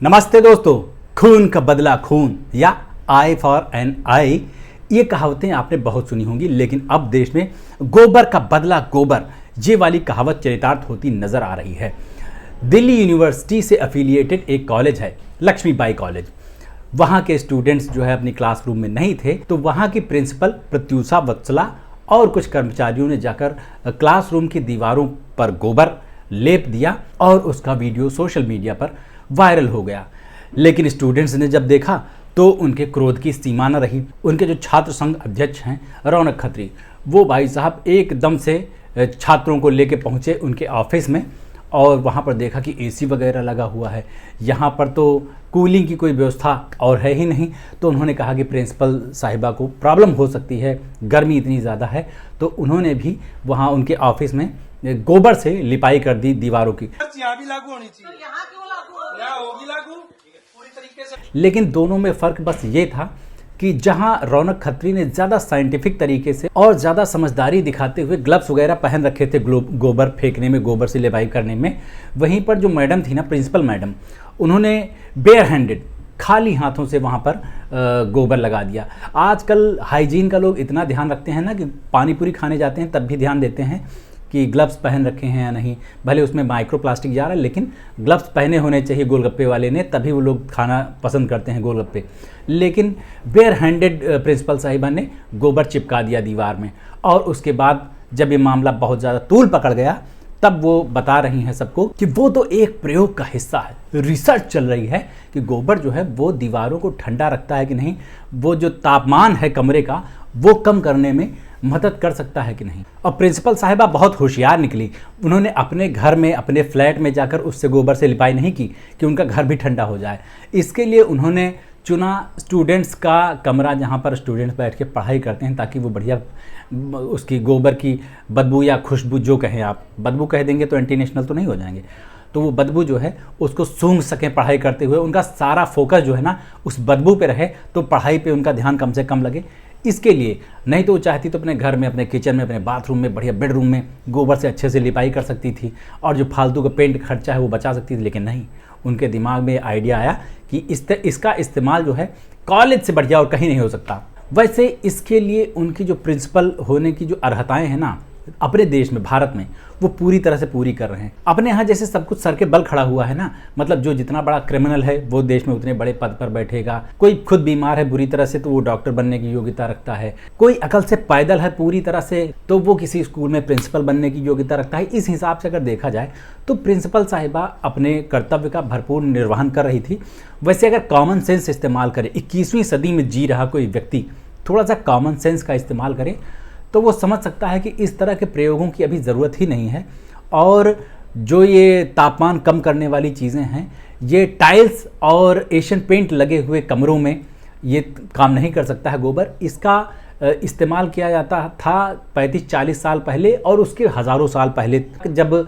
नमस्ते दोस्तों। खून का बदला खून या आई फॉर एन आई, ये कहावतें आपने बहुत सुनी होंगी, लेकिन अब देश में गोबर का बदला गोबर, ये वाली कहावत चरितार्थ होती नजर आ रही है। दिल्ली यूनिवर्सिटी से एफिलिएटेड एक कॉलेज है, लक्ष्मीबाई कॉलेज। वहाँ के स्टूडेंट्स जो है अपनी क्लासरूम में नहीं थे, तो वहाँ की प्रिंसिपल प्रत्यूषा वत्सला और कुछ कर्मचारियों ने जाकर क्लासरूम की दीवारों पर गोबर लेप दिया और उसका वीडियो सोशल मीडिया पर वायरल हो गया। लेकिन स्टूडेंट्स ने जब देखा तो उनके क्रोध की सीमा न रही। उनके जो छात्र संघ अध्यक्ष हैं रौनक खत्री, वो भाई साहब एकदम से छात्रों को लेके पहुँचे उनके ऑफिस में और वहाँ पर देखा कि एसी वगैरह लगा हुआ है, यहाँ पर तो कूलिंग की कोई व्यवस्था और है ही नहीं। तो उन्होंने कहा कि प्रिंसिपल साहिबा को प्रॉब्लम हो सकती है, गर्मी इतनी ज़्यादा है। तो उन्होंने भी वहाँ उनके ऑफिस में गोबर से लिपाई कर दी दीवारों की। यहाँ भी लागू होनी चाहिए, यहाँ क्यों लागू, यहाँ होगी लागू पूरी तरीके से। लेकिन दोनों में फ़र्क बस ये था कि जहां रौनक खत्री ने ज़्यादा साइंटिफिक तरीके से और ज़्यादा समझदारी दिखाते हुए ग्लव्स वगैरह पहन रखे थे गोबर फेंकने में, गोबर से लिपाई करने में, वहीं पर जो मैडम थी ना, प्रिंसिपल मैडम, उन्होंने बेयर हैंडेड खाली हाथों से वहाँ पर गोबर लगा दिया। आजकल हाइजीन का लोग इतना ध्यान रखते हैं ना कि पानी पूरी खाने जाते हैं तब भी ध्यान देते हैं कि ग्लव्स पहन रखे हैं या नहीं। भले उसमें माइक्रो प्लास्टिक जा रहा है, लेकिन ग्लव्स पहने होने चाहिए गोलगप्पे वाले ने, तभी वो लोग खाना पसंद करते हैं गोलगप्पे। लेकिन बेयर हैंडेड प्रिंसिपल साहिबा ने गोबर चिपका दिया दीवार में। और उसके बाद जब ये मामला बहुत ज़्यादा तूल पकड़ गया, तब वो बता रही हैं सबको कि वो तो एक प्रयोग का हिस्सा है, रिसर्च चल रही है कि गोबर जो है वो दीवारों को ठंडा रखता है कि नहीं, वो जो तापमान है कमरे का वो कम करने में मदद कर सकता है कि नहीं। और प्रिंसिपल साहिबा बहुत होशियार निकली। उन्होंने अपने घर में, अपने फ्लैट में जाकर उससे गोबर से लिपाई नहीं की कि उनका घर भी ठंडा हो जाए। इसके लिए उन्होंने चुना स्टूडेंट्स का कमरा, जहाँ पर स्टूडेंट्स बैठ के पढ़ाई करते हैं, ताकि वो बढ़िया उसकी गोबर की बदबू या खुशबू, जो कहें आप, बदबू कह देंगे तो एंटी नेशनल तो नहीं हो जाएंगे, तो वो बदबू जो है उसको सूंघ सकें पढ़ाई करते हुए। उनका सारा फोकस जो है ना उस बदबू पे रहे, तो पढ़ाई पे उनका ध्यान कम से कम लगे। इसके लिए नहीं तो वो चाहती तो अपने घर में, अपने किचन में, अपने बाथरूम में, बढ़िया बेडरूम में गोबर से अच्छे से लिपाई कर सकती थी और जो फालतू का पेंट खर्चा है वो बचा सकती थी। लेकिन नहीं, उनके दिमाग में आइडिया आया कि इसका इस्तेमाल जो है कॉलेज से बढ़िया और कहीं नहीं हो सकता। वैसे इसके लिए उनकी जो प्रिंसिपल होने की जो अर्हताएँ हैं ना अपने देश में, भारत में, वो पूरी तरह से पूरी कर रहे हैं। अपने यहाँ जैसे सब कुछ सर के बल खड़ा हुआ है ना, मतलब जो जितना बड़ा क्रिमिनल है वो देश में उतने बड़े पद पर बैठेगा। कोई खुद बीमार है बुरी तरह से तो वो डॉक्टर बनने की योग्यता रखता है। कोई अकल से पैदल है पूरी तरह से तो वो किसी स्कूल में प्रिंसिपल बनने की योग्यता रखता है। इस हिसाब से अगर देखा जाए तो प्रिंसिपल साहिबा अपने कर्तव्य का भरपूर निर्वहन कर रही थी। वैसे अगर कॉमन सेंस इस्तेमाल करे, 21वीं सदी में जी रहा कोई व्यक्ति थोड़ा सा कॉमन सेंस का इस्तेमाल करे तो वो समझ सकता है कि इस तरह के प्रयोगों की अभी ज़रूरत ही नहीं है। और जो ये तापमान कम करने वाली चीज़ें हैं, ये टाइल्स और एशियन पेंट लगे हुए कमरों में ये काम नहीं कर सकता है गोबर। इसका इस्तेमाल किया जाता था 35-40 साल पहले और उसके हज़ारों साल पहले, जब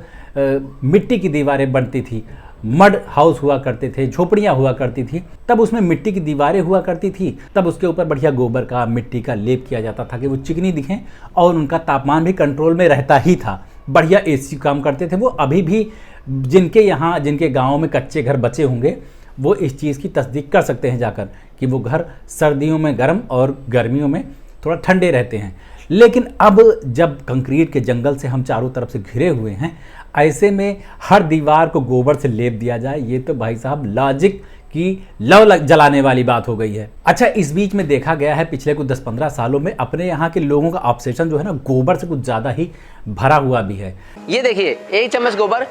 मिट्टी की दीवारें बनती थी, मड हाउस हुआ करते थे, झोपड़ियाँ हुआ करती थी, तब उसमें मिट्टी की दीवारें हुआ करती थी, तब उसके ऊपर बढ़िया गोबर का, मिट्टी का लेप किया जाता था कि वो चिकनी दिखें और उनका तापमान भी कंट्रोल में रहता ही था। बढ़िया एसी काम करते थे वो। अभी भी जिनके यहाँ, जिनके गाँव में कच्चे घर बचे होंगे वो इस चीज़ की तस्दीक कर सकते हैं जाकर कि वो घर सर्दियों में गर्म और गर्मियों में थोड़ा ठंडे रहते हैं। लेकिन अब जब कंक्रीट के जंगल से हम चारों तरफ से घिरे हुए हैं, ऐसे में हर दीवार को गोबर से लेप दिया जाए, ये तो भाई साहब लॉजिक की लव जलाने वाली बात हो गई है। अच्छा, इस बीच में देखा गया है पिछले कुछ 10-15 सालों में अपने यहाँ के लोगों का ऑब्सेशन जो है ना गोबर से कुछ ज़्यादा ही भरा हुआ भी है। ये देखिए, 1 चम्मच गोबर,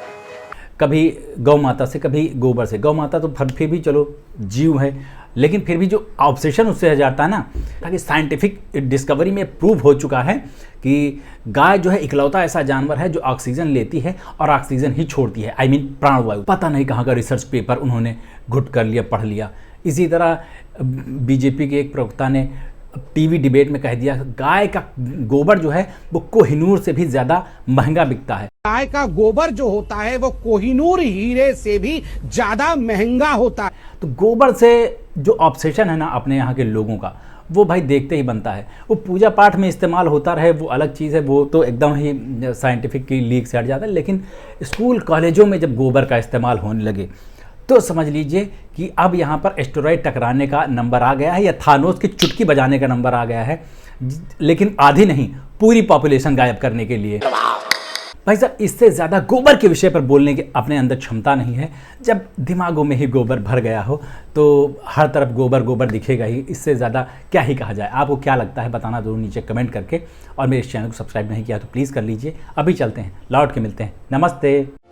कभी गौ माता से, कभी गोबर से। गौ माता तो फिर भी चलो जीव है, लेकिन फिर भी जो ऑब्सेशन उससे हो जाता है ना, ताकि साइंटिफिक डिस्कवरी में प्रूव हो चुका है कि गाय जो है इकलौता ऐसा जानवर है जो ऑक्सीजन लेती है और ऑक्सीजन ही छोड़ती है, आई मीन प्राणवायु। पता नहीं कहाँ का रिसर्च पेपर उन्होंने घुट कर लिया, पढ़ लिया। इसी तरह बीजेपी के एक प्रवक्ता ने टीवी डिबेट में कह दिया गाय का गोबर जो है वो कोहिनूर से भी ज्यादा महंगा बिकता है। गाय का गोबर जो होता है वो कोहिनूर हीरे से भी ज्यादा महंगा होता है। तो गोबर से जो ऑब्सेशन है ना अपने यहाँ के लोगों का, वो भाई देखते ही बनता है। वो पूजा पाठ में इस्तेमाल होता रहे वो अलग चीज़ है, वो तो एकदम ही साइंटिफिक की लीक से हट जाता है। लेकिन स्कूल कॉलेजों में जब गोबर का इस्तेमाल होने लगे तो समझ लीजिए कि अब यहाँ पर एस्टेरॉयड टकराने का नंबर आ गया है, या थानोस की चुटकी बजाने का नंबर आ गया है, लेकिन आधी नहीं, पूरी पॉपुलेशन गायब करने के लिए। भाई साहब, इससे ज़्यादा गोबर के विषय पर बोलने की अपने अंदर क्षमता नहीं है। जब दिमागों में ही गोबर भर गया हो तो हर तरफ गोबर गोबर दिखेगा ही, इससे ज़्यादा क्या ही कहा जाए। आपको क्या लगता है बताना जरूर नीचे कमेंट करके, और मेरे इस चैनल को सब्सक्राइब नहीं किया तो प्लीज़ कर लीजिए। अभी चलते हैं, लौट के मिलते हैं, नमस्ते।